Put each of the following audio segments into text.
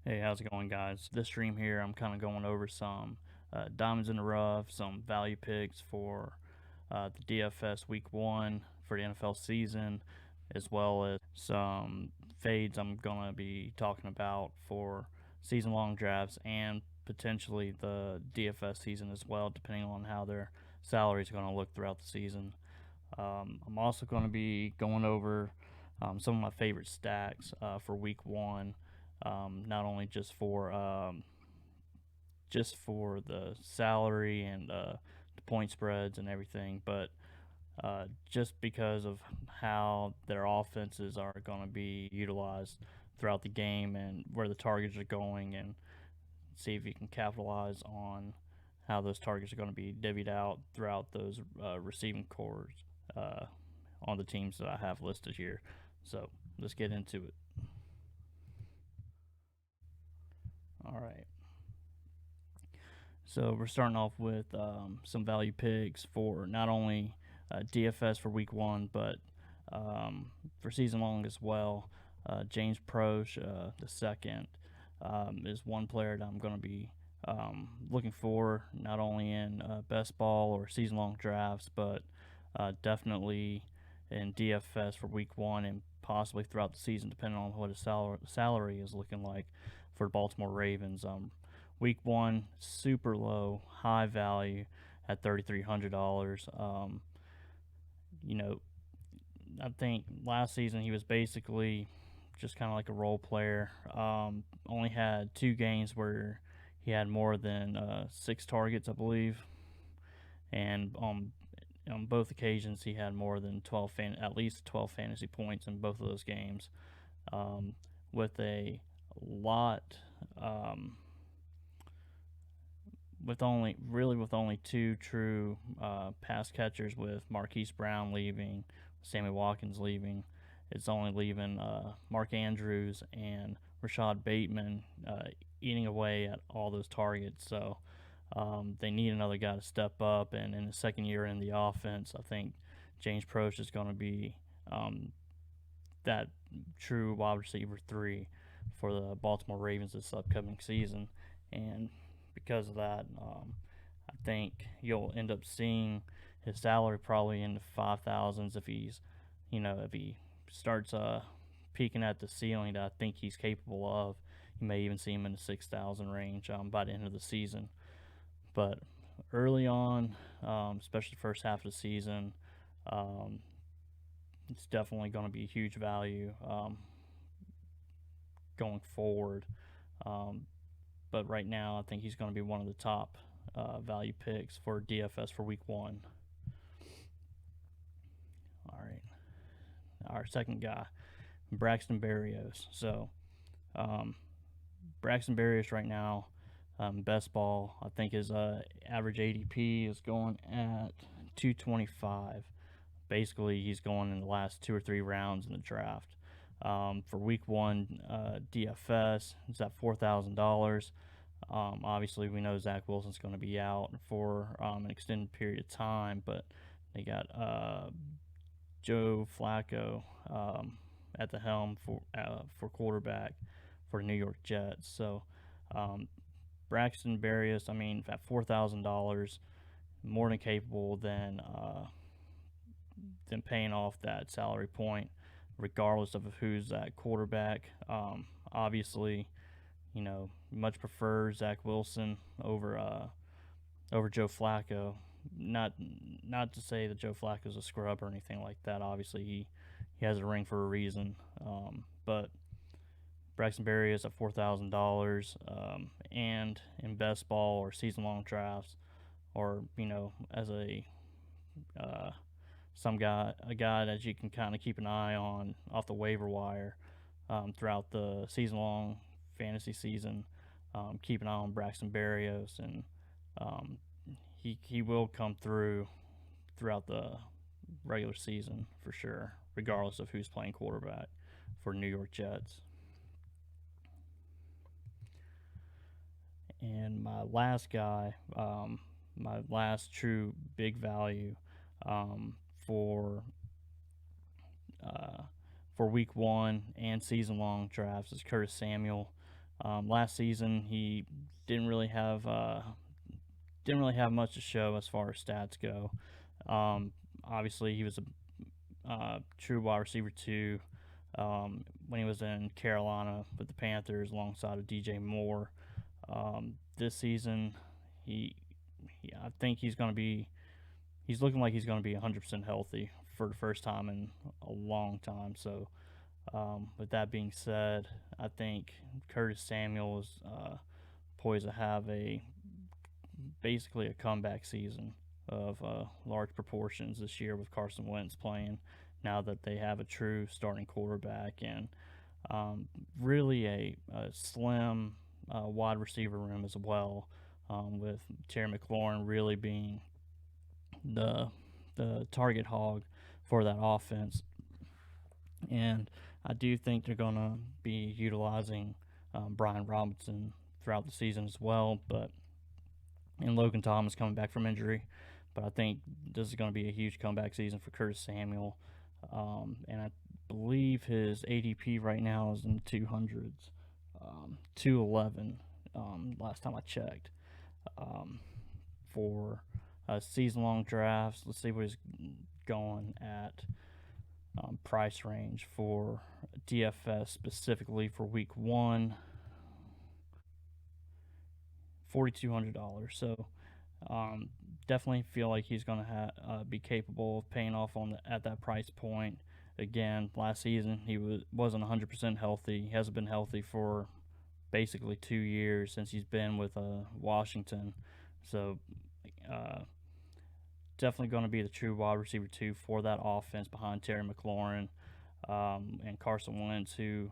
Hey, how's it going, guys? This stream here, I'm kind of going over some diamonds in the rough, some value picks for the DFS Week 1 for the NFL season, as well as some fades I'm going to be talking about for season long drafts and potentially the DFS season as well, depending on how their salaries are going to look throughout the season. I'm also going to be going over some of my favorite stacks for Week 1, not only just for the salary and the point spreads and everything, but just because of how their offenses are going to be utilized throughout the game and where the targets are going, and see if you can capitalize on how those targets are going to be divvied out throughout those receiving cores uh, on the teams that I have listed here. So let's get into it. All right. So we're starting off with some value picks for not only DFS for Week 1, but for season long as well. James Proche, the second, is one player that I'm going to be looking for not only in best ball or season long drafts, but definitely in DFS for Week 1 and possibly throughout the season, depending on what his salary is looking like for the Baltimore Ravens. Week 1, super low, high value at $3,300. You know, I think last season he was basically just kind of like a role player. Only had 2 games where he had more than 6 targets, I believe, and on both occasions he had more than at least 12 fantasy points in both of those games. Um, with a lot, um, with only 2 true pass catchers, with Marquise Brown leaving, Sammy Watkins leaving. It's only leaving Mark Andrews and Rashad Bateman eating away at all those targets. So they need another guy to step up. And in the second year in the offense, I think James Proche is going to be that true wide receiver 3 for the Baltimore Ravens this upcoming season. And because of that, I think you'll end up seeing his salary probably in the 5,000s if he starts peaking at the ceiling that I think he's capable of. You may even see him in the 6,000 range by the end of the season. But early on, especially the first half of the season, um, it's definitely going to be a huge value going forward. Um, but right now, I think he's going to be one of the top value picks for DFS for Week 1. All right, our second guy, Braxton Berrios. So um, Braxton Berrios right now, best ball, I think his average ADP is going at 225. Basically, he's going in the last 2 or 3 rounds in the draft. For Week 1 DFS, it's at $4,000. Obviously, we know Zach Wilson's going to be out for an extended period of time, but they got Joe Flacco at the helm for quarterback for the New York Jets. So um, Braxton Berrios, I mean, at $4,000, more than capable than paying off that salary point, regardless of who's that quarterback. Obviously, much prefer Zach Wilson over Joe Flacco. Not not to say that Joe Flacco's a scrub or anything like that. Obviously, he has a ring for a reason. But Braxton Berry is at $4,000, and in best ball or season long drafts, or as uh, a guy that you can kind of keep an eye on off the waiver wire throughout the season long fantasy season. Keep an eye on Braxton Berrios, and um, he will come through throughout the regular season for sure, regardless of who's playing quarterback for New York Jets. And my last true big value um, for uh, for Week 1 and season long drafts is Curtis Samuel. Last season, he didn't really have didn't really have much to show as far as stats go. Obviously, he was a true wide receiver too when he was in Carolina with the Panthers alongside of DJ Moore. This season, he, I think he's going to be he's looking like he's going to be 100% healthy for the first time in a long time. So, with that being said, I think Curtis Samuel is poised to have basically a comeback season of large proportions this year with Carson Wentz playing. Now that they have a true starting quarterback and really a slim wide receiver room as well, with Terry McLaurin really being the target hog for that offense. And I do think they're going to be utilizing Brian Robinson throughout the season as well. And Logan Thomas coming back from injury. But I think this is going to be a huge comeback season for Curtis Samuel. And I believe his ADP right now is in the 200s, 211 last time I checked. For season long drafts, let's see what he's going at price range for DFS specifically for week one. $4,200. So definitely feel like he's going to be capable of paying off at that price point. Again, last season he wasn't 100% healthy. He hasn't been healthy for basically 2 years since he's been with Washington. So definitely going to be the true wide receiver two for that offense behind Terry McLaurin and Carson Wentz, who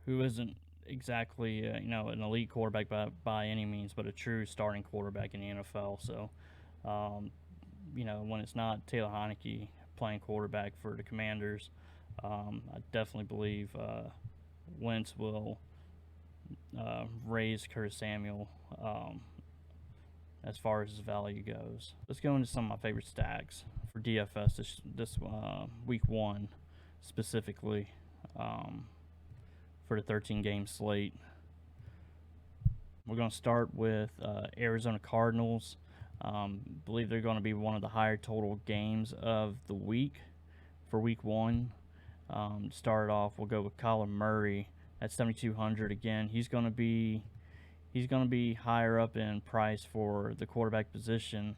isn't exactly an elite quarterback by any means, but a true starting quarterback in the NFL. So when it's not Taylor Heineke playing quarterback for the Commanders, I definitely believe Wentz will raise Curtis Samuel as far as his value goes. Let's go into some of my favorite stacks for DFS this week one specifically for the 13-game slate. We're going to start with Arizona Cardinals. Believe they're going to be one of the higher total games of the week for week one. To start off, we'll go with Kyler Murray at 7,200. Again, he's going to be higher up in price for the quarterback position,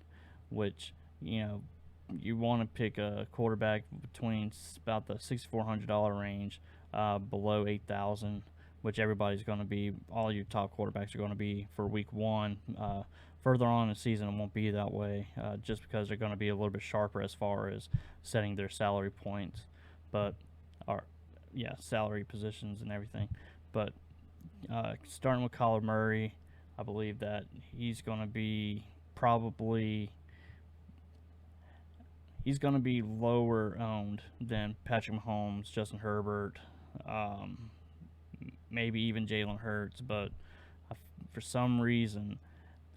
which you want to pick a quarterback between about the $6,400 range, below 8,000, which everybody's going to be. All your top quarterbacks are going to be for week one. Further on in the season, it won't be that way, just because they're going to be a little bit sharper as far as setting their salary points, salary positions and everything. But starting with Kyler Murray, I believe that he's going to be lower owned than Patrick Mahomes, Justin Herbert, maybe even Jalen Hurts. But for some reason,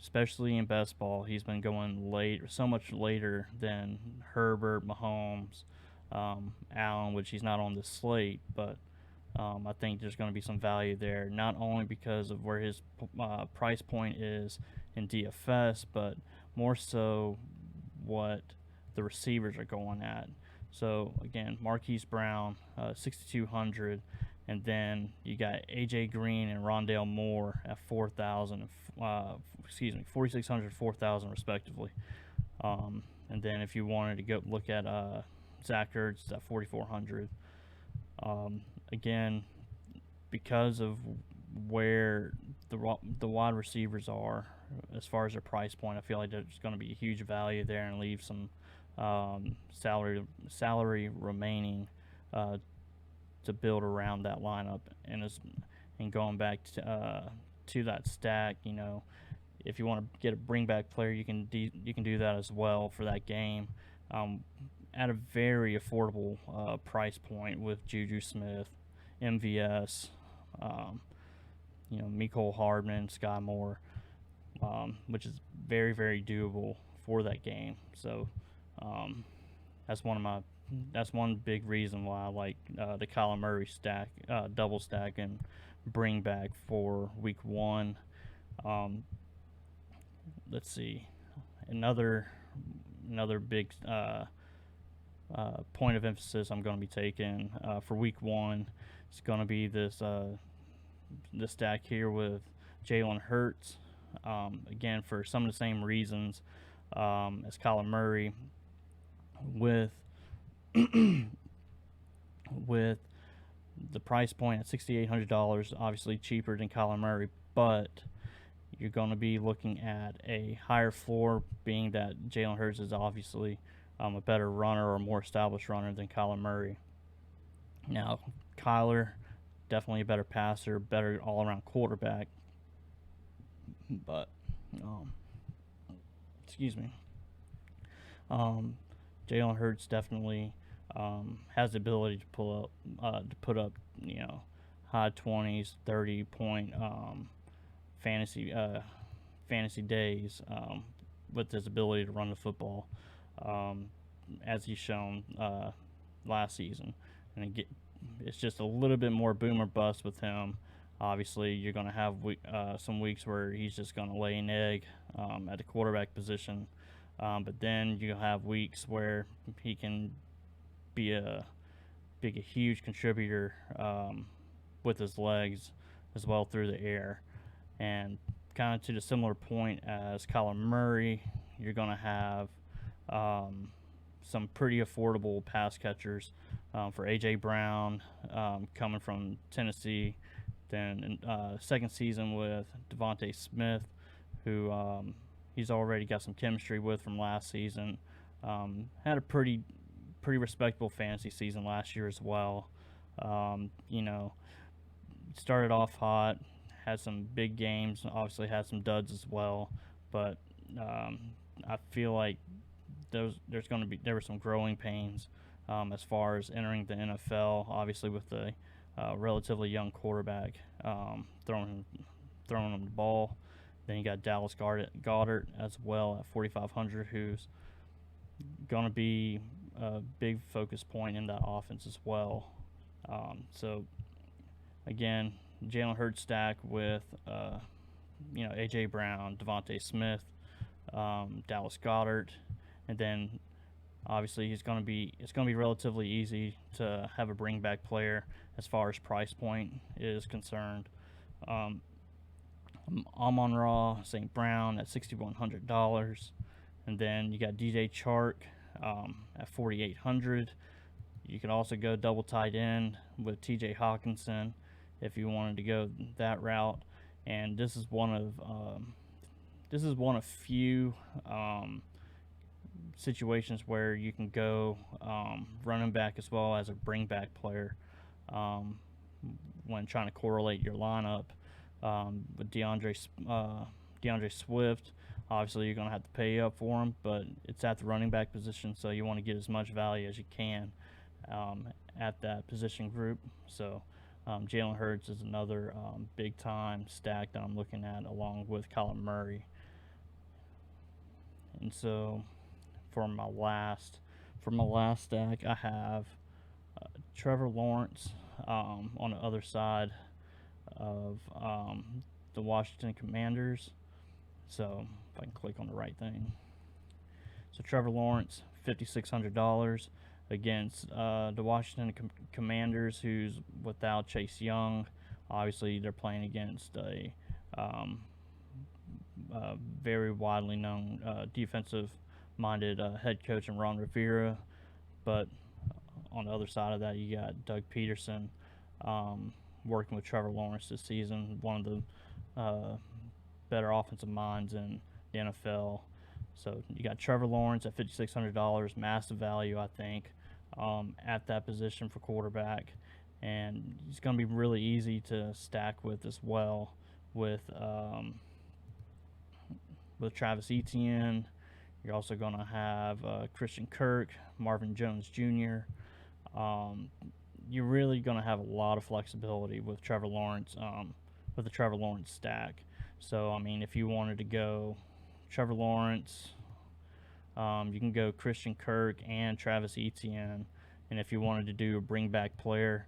especially in best ball, he's been going so much later than Herbert, Mahomes, Allen, which he's not on the slate, but I think there's going to be some value there, not only because of where his price point is in DFS, but more so what the receivers are going at. So again, Marquise Brown, 6,200, and then you got AJ Green and Rondale Moore at 4,000, 4,600, 4,000 respectively. And then if you wanted to go look at Zach Ertz at 4,400. Again, because of where the wide receivers are as far as their price point, I feel like there's going to be a huge value there and leave some salary remaining to build around that lineup. And going back to that stack, if you want to bring back player, you can do that as well for that game. At a very affordable price point with Juju Smith, MVS, Mecole Hardman, Sky Moore, which is very, very doable for that game. So that's one of that's one big reason why I like the Kyler Murray stack, double stack, and bring back for Week 1. Um, let's see, another big point of emphasis I'm going to be taking for Week 1. It's going to be this stack here with Jalen Hurts. Again, for some of the same reasons as Kyler Murray, with with the price point at $6,800, obviously cheaper than Kyler Murray, but you're going to be looking at a higher floor, being that Jalen Hurts is obviously a better runner or a more established runner than Kyler Murray. Now, Kyler, definitely a better passer, better all-around quarterback, but excuse me. Jalen Hurts definitely has the ability to put up high 20s, 30-point fantasy days with his ability to run the football, as he's shown last season. And it's just a little bit more boom or bust with him. Obviously, you're going to have some weeks where he's just going to lay an egg at the quarterback position. But then you have weeks where he can be a huge contributor with his legs as well through the air. And kind of to the similar point as Kyler Murray, you're going to have some pretty affordable pass catchers for A.J. Brown coming from Tennessee. Then second season with Devontae Smith, who he's already got some chemistry with from last season. Had a pretty respectable fantasy season last year as well. Started off hot, had some big games, obviously had some duds as well. But I feel like there were some growing pains as far as entering the NFL. Obviously, with the relatively young quarterback throwing him the ball. Then you got Dallas Goedert as well at 4,500, who's going to be a big focus point in that offense as well. So again, Jalen Hurts stack with A.J. Brown, Devontae Smith, Dallas Goedert, and then obviously it's going to be relatively easy to have a bring back player as far as price point is concerned. Amon-Ra St. Brown at $6,100, and then you got DJ Chark at $4,800. You could also go double tight end with T.J. Hawkinson if you wanted to go that route. And this is one of few situations where you can go running back as well as a bring back player when trying to correlate your lineup. With DeAndre Swift, obviously you're going to have to pay up for him, but it's at the running back position, so you want to get as much value as you can at that position group. So Jalen Hurts is another big-time stack that I'm looking at along with Kyler Murray. And so for my last stack, I have Trevor Lawrence on the other side of the Washington Commanders. So if I can click on the right thing. So Trevor Lawrence, $5,600 against the Washington Commanders, who's without Chase Young. Obviously, they're playing against a very widely known defensive-minded head coach in Ron Rivera. But on the other side of that, you got Doug Peterson working with Trevor Lawrence this season, one of the better offensive minds in the NFL. So you got Trevor Lawrence at $5,600, massive value, I think, at that position for quarterback. And it's going to be really easy to stack with as well with Travis Etienne. You're also going to have Christian Kirk, Marvin Jones Jr. You're really going to have a lot of flexibility with Trevor Lawrence, with the Trevor Lawrence stack. So, I mean, if you wanted to go Trevor Lawrence, you can go Christian Kirk and Travis Etienne And if you wanted to do a bring back player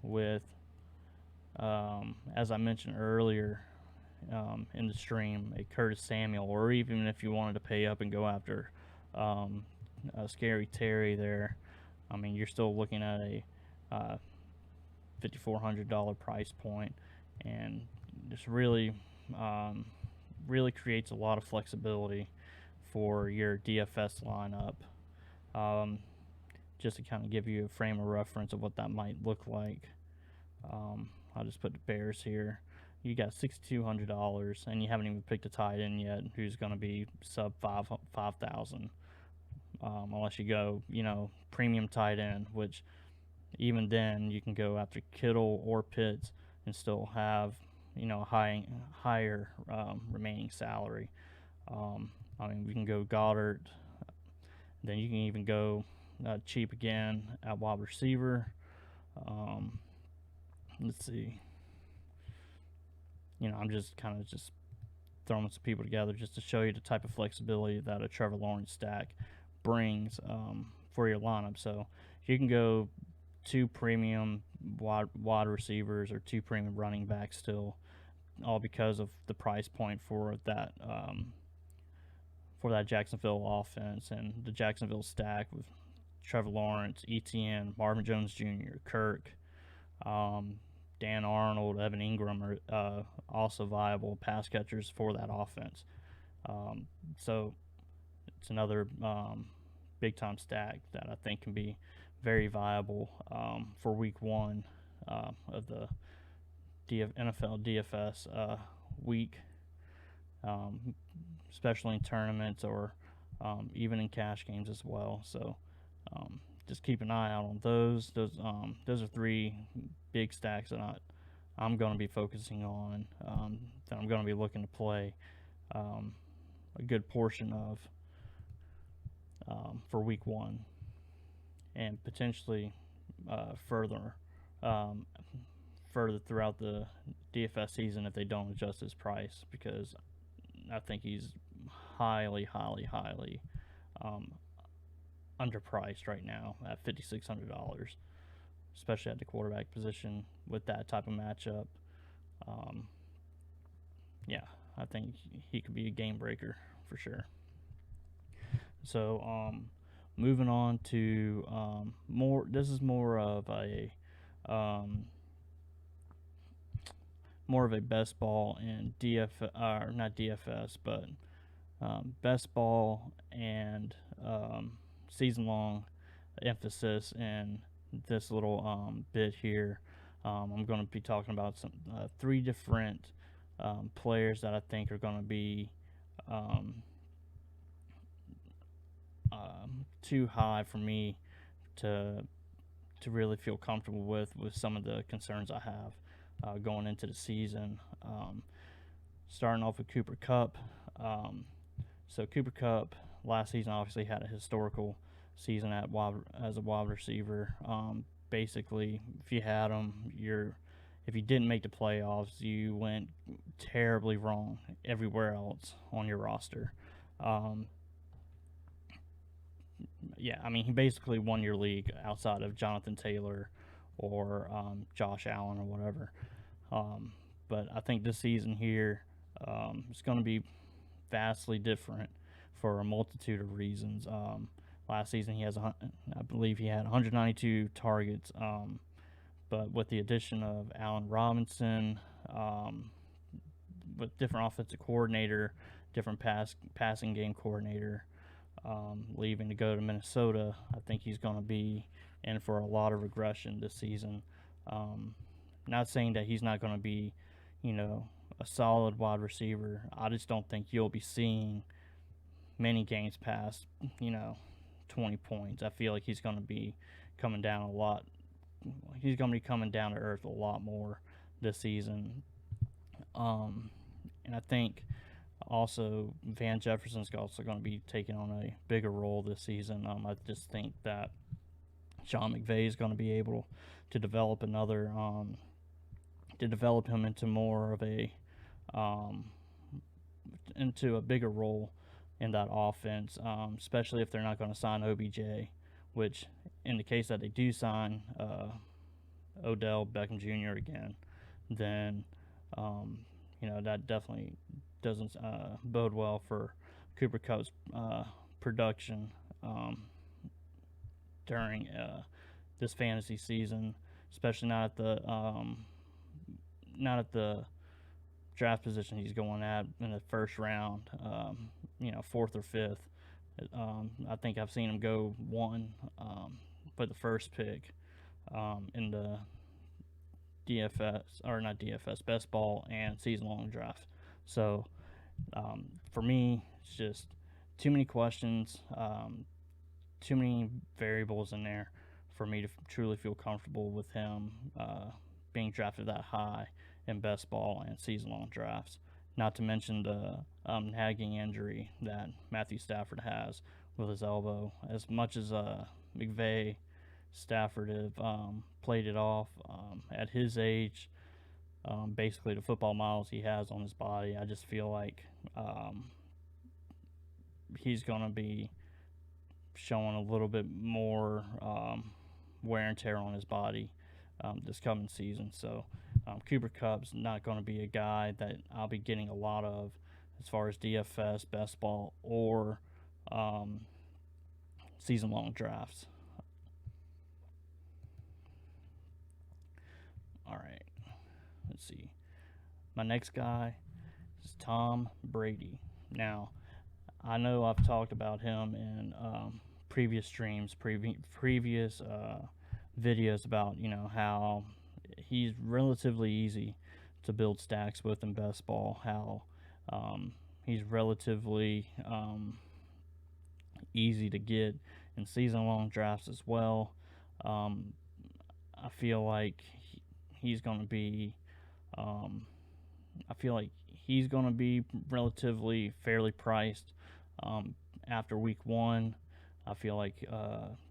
with, as I mentioned earlier in the stream, a Curtis Samuel, or even if you wanted to pay up and go after a Scary Terry there, I mean, you're still looking at a $5,400 price point, and just really, really creates a lot of flexibility for your DFS lineup. Just to kind of give you a frame of reference of what that might look like, I'll just put the Bears here. You got $6,200, and you haven't even picked a tight end yet who's going to be sub 5,000, unless you go, premium tight end, which even then you can go after Kittle or Pitts and still have, higher remaining salary. I mean, we can go Goddard. Then you can even go cheap again at wide receiver. Let's see. I'm just kind of just throwing some people together just to show you the type of flexibility that a Trevor Lawrence stack brings for your lineup. So you can go 2 premium wide receivers or 2 premium running backs still, all because of the price point for that Jacksonville offense and the Jacksonville stack with Trevor Lawrence, ETN, Marvin Jones Jr., Kirk, Dan Arnold, Evan Ingram are also viable pass catchers for that offense. So it's another big-time stack that I think can be very viable for Week 1 of the NFL DFS week, especially in tournaments or even in cash games as well. So just keep an eye out on those. Those are 3 big stacks that I'm going to be focusing on, that I'm going to be looking to play a good portion of for Week 1, and potentially further throughout the DFS season if they don't adjust his price, because I think he's highly underpriced right now at $5,600, especially at the quarterback position with that type of matchup. I think he could be a game breaker for sure. So moving on to more. This is more of a best ball and not DFS, but best ball and season long emphasis in this little bit here. I'm going to be talking about some 3 different players that I think are going to be too high for me to really feel comfortable with some of the concerns I have going into the season. Starting off with Cooper Kupp. So Cooper Kupp last season obviously had a historical season as a wide receiver. Basically, if you had him, if you didn't make the playoffs, you went terribly wrong everywhere else on your roster. He basically won your league outside of Jonathan Taylor or Josh Allen or whatever. But I think this season here is going to be vastly different for a multitude of reasons. Last season I believe he had 192 targets, but with the addition of Allen Robinson, with different offensive coordinator, different passing game coordinator, leaving to go to Minnesota, I think he's going to be in for a lot of regression this season. Not saying that he's not going to be, a solid wide receiver. I just don't think you'll be seeing many games past, 20 points. I feel like he's going to be coming down a lot. He's going to be coming down to earth a lot more this season. And I think also Van Jefferson's also going to be taking on a bigger role this season. I just think that Sean McVay is going to be able to develop him into more of into a bigger role in that offense, especially if they're not going to sign OBJ, which in the case that they do sign Odell Beckham Jr. again, then that definitely doesn't bode well for Cooper Kupp's production during this fantasy season, especially not at the draft position he's going at in the first round, fourth or fifth. I think I've seen him go one for the first pick in the DFS, or not DFS, best ball and season long draft. So for me, it's just too many questions, too many variables in there for me to truly feel comfortable with him being drafted that high in best ball and season long drafts. Not to mention the nagging injury that Matthew Stafford has with his elbow. As much as McVay, Stafford have played it off at his age, basically the football miles he has on his body, I just feel like he's going to be showing a little bit more wear and tear on his body this coming season. So Cooper Kupp's not going to be a guy that I'll be getting a lot of as far as DFS, best ball, or season-long drafts. All right, let's see. My next guy is Tom Brady. Now, I know I've talked about him in previous streams, previous videos about how he's relatively easy to build stacks with in best ball, how he's relatively easy to get in season-long drafts as well. I feel like he's going to be relatively fairly priced after week one. I feel like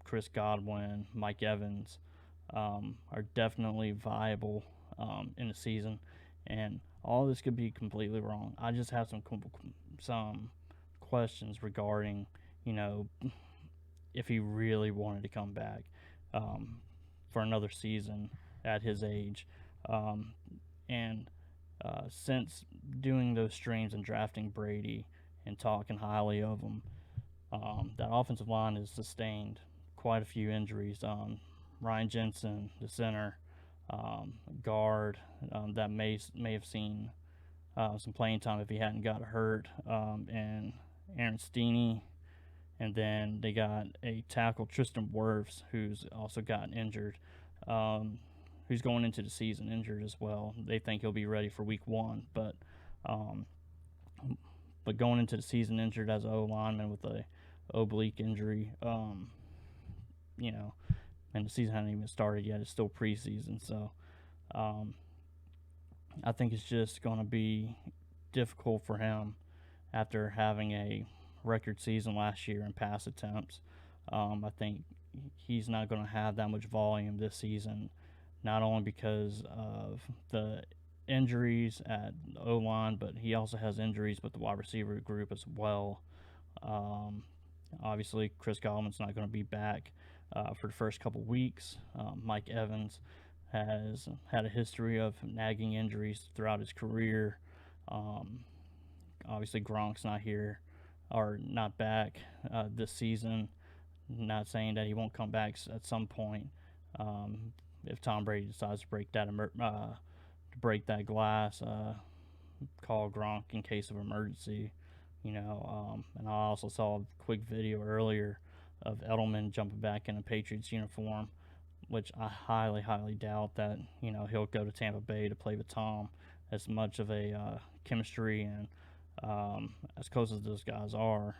Chris Godwin, Mike Evans are definitely viable in the season, and all this could be completely wrong. I just have some questions regarding, if he really wanted to come back for another season at his age, and since doing those streams and drafting Brady and talking highly of him, that offensive line has sustained quite a few injuries. Ryan Jensen, the center, guard, that may have seen some playing time if he hadn't got hurt, and Aaron Steeney, and then they got a tackle, Tristan Wirfs, who's also gotten injured, who's going into the season injured as well. They think he'll be ready for week one, but going into the season injured as an O-lineman with a oblique injury, and the season hasn't even started yet. It's still preseason, so I think it's just going to be difficult for him after having a record season last year in pass attempts. I think he's not going to have that much volume this season, not only because of the injuries at the O-line, but he also has injuries with the wide receiver group as well. Obviously, Chris Godwin's not going to be back for the first couple weeks. Mike Evans has had a history of nagging injuries throughout his career. Obviously, Gronk's not here or not back this season. Not saying that he won't come back at some point if Tom Brady decides to break that glass. Call Gronk in case of emergency. And I also saw a quick video earlier of Edelman jumping back in a Patriots uniform, which I highly, highly doubt that he'll go to Tampa Bay to play with Tom. As much of a chemistry and as close as those guys are,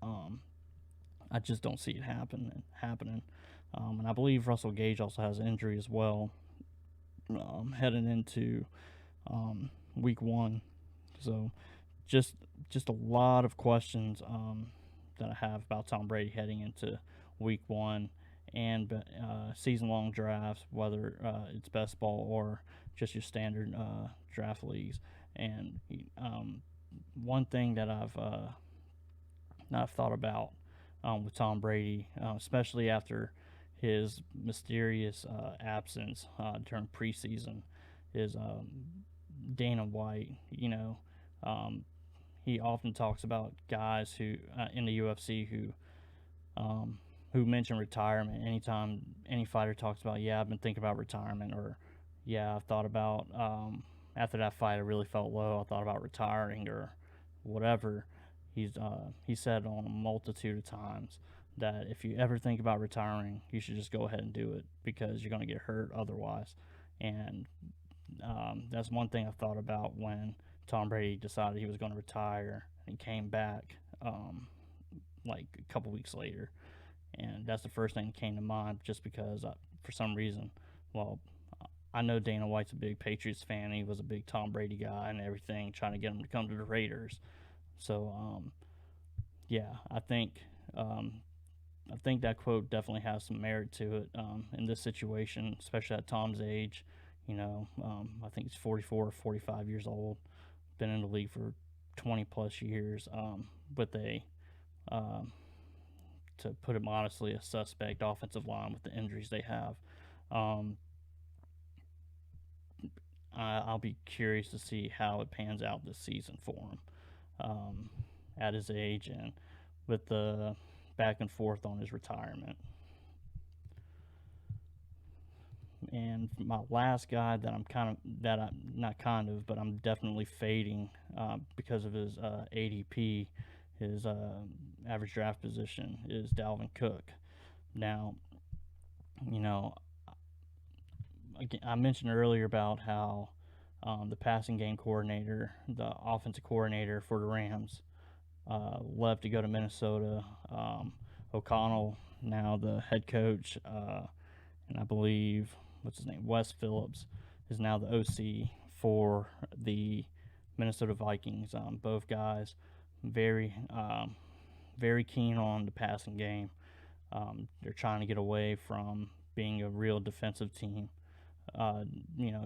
I just don't see it happening. And I believe Russell Gage also has an injury as well, heading into week one. So just a lot of questions that I have about Tom Brady heading into week one and season-long drafts, whether it's best ball or just your standard draft leagues. And one thing that I've not thought about with Tom Brady, especially after his mysterious absence during preseason. Is Dana White, um, he often talks about guys who in the UFC who mention retirement anytime any fighter talks about, yeah, I've been thinking about retirement, or yeah, I've thought about after that fight I really felt low, I thought about retiring, or whatever. He said on a multitude of times that if you ever think about retiring, you should just go ahead and do it because you're going to get hurt otherwise. And that's one thing I thought about when Tom Brady decided he was going to retire and he came back like a couple weeks later. And that's the first thing that came to mind just because for some reason, well, I know Dana White's a big Patriots fan. He was a big Tom Brady guy and everything, trying to get him to come to the Raiders. So, yeah, um, I think that quote definitely has some merit to it in this situation, especially at Tom's age. I think he's 44 or 45 years old, been in the league for 20 plus years with um, to put it modestly, a suspect offensive line with the injuries they have. Um, I'll be curious to see how it pans out this season for him at his age and with the back and forth on his retirement. And my last guy that I'm not kind of, but I'm definitely fading because of his ADP, his average draft position, is Dalvin Cook. Now, you know, I mentioned earlier about how the passing game coordinator, the offensive coordinator for the Rams, left to go to Minnesota. O'Connell, now the head coach, and I believe what's his name, Wes Phillips, is now the OC for the Minnesota Vikings. Both guys very very keen on the passing game. They're trying to get away from being a real defensive team,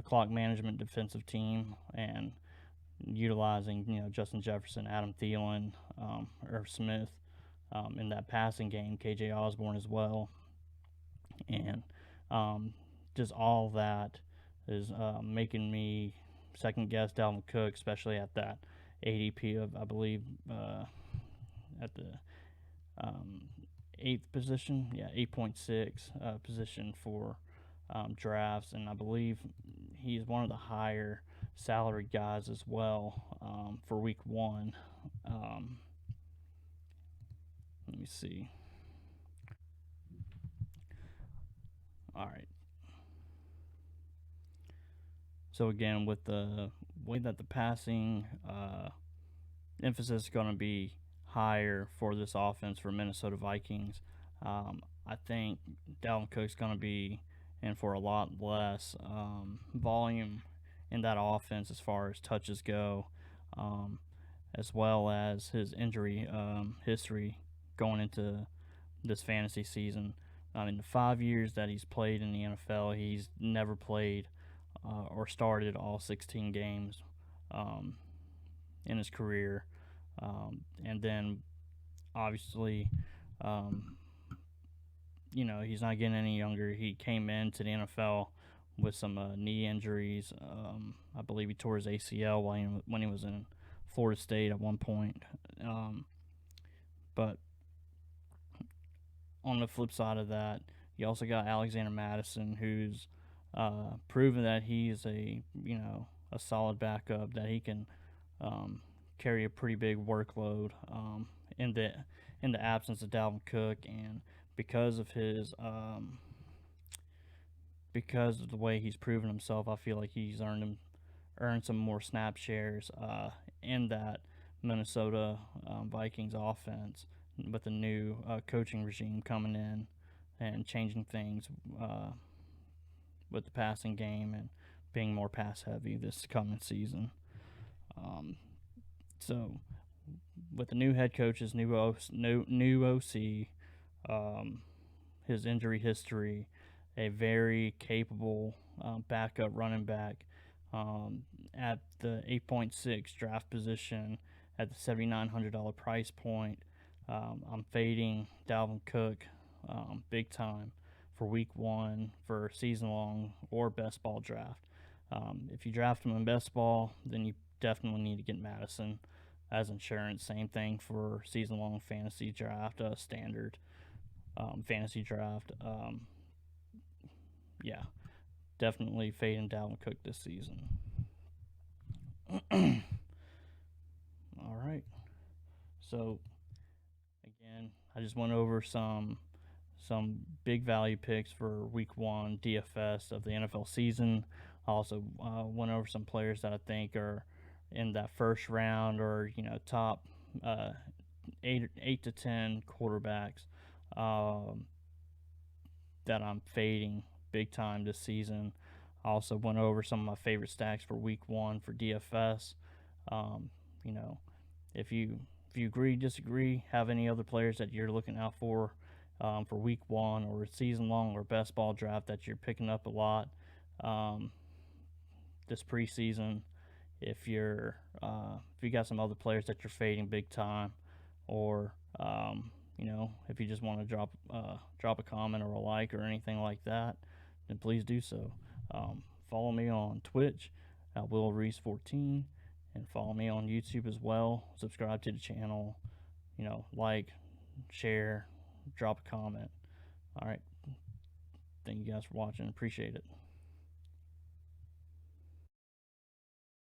clock management defensive team, and utilizing Justin Jefferson, Adam Thielen, Irv Smith in that passing game, KJ Osborne as well, and just all that is making me second guess Dalvin Cook, especially at that ADP of I believe at the um, eighth position, 8.6 position for drafts, and I believe he's one of the higher salaried guys as well for week one. Let me see. All right. So again, with the way that the passing emphasis is going to be higher for this offense for Minnesota Vikings, I think Dalvin Cook's going to be in for a lot less volume in that offense as far as touches go, as well as his injury history going into this fantasy season. In the 5 years that he's played in the NFL, he's never played or started all 16 games um, in his career. And then, obviously, um, he's not getting any younger. He came into the NFL with some knee injuries. I believe he tore his ACL when he was in Florida State at one point. But on the flip side of that, you also got Alexander Madison, who's proven that he's a solid backup, that he can carry a pretty big workload in the absence of Dalvin Cook, and because of his because of the way he's proven himself, I feel like he's earned some more snap shares in that Minnesota Vikings offense with the new coaching regime coming in and changing things with the passing game and being more pass heavy this coming season. So, with the new head coaches, new OC, his injury history, a very capable backup running back at the 8.6 draft position at the $7,900 price point. I'm fading Dalvin Cook big time for week 1 for season long or best ball draft. If you draft him in best ball, then you definitely need to get Madison as insurance. Same thing for season long fantasy draft, standard fantasy draft. Yeah, definitely fading Dalvin Cook this season. All right. So again, I just went over some big value picks for Week 1 DFS of the NFL season. I also went over some players that I think are in that first round, or top uh, 8 to 10 quarterbacks that I'm fading big time this season. I also went over some of my favorite stacks for Week 1 for DFS. Um, you know, if you agree, disagree, have any other players that you're looking out for Week 1 or season long or best ball draft that you're picking up a lot this preseason. If you got some other players that you're fading big time, or if you just want to drop a comment or a like or anything like that, then please do so. Follow me on Twitch at WillReese14, and follow me on YouTube as well. Subscribe to the channel. Like, share, drop a comment. All right. Thank you guys for watching. Appreciate it.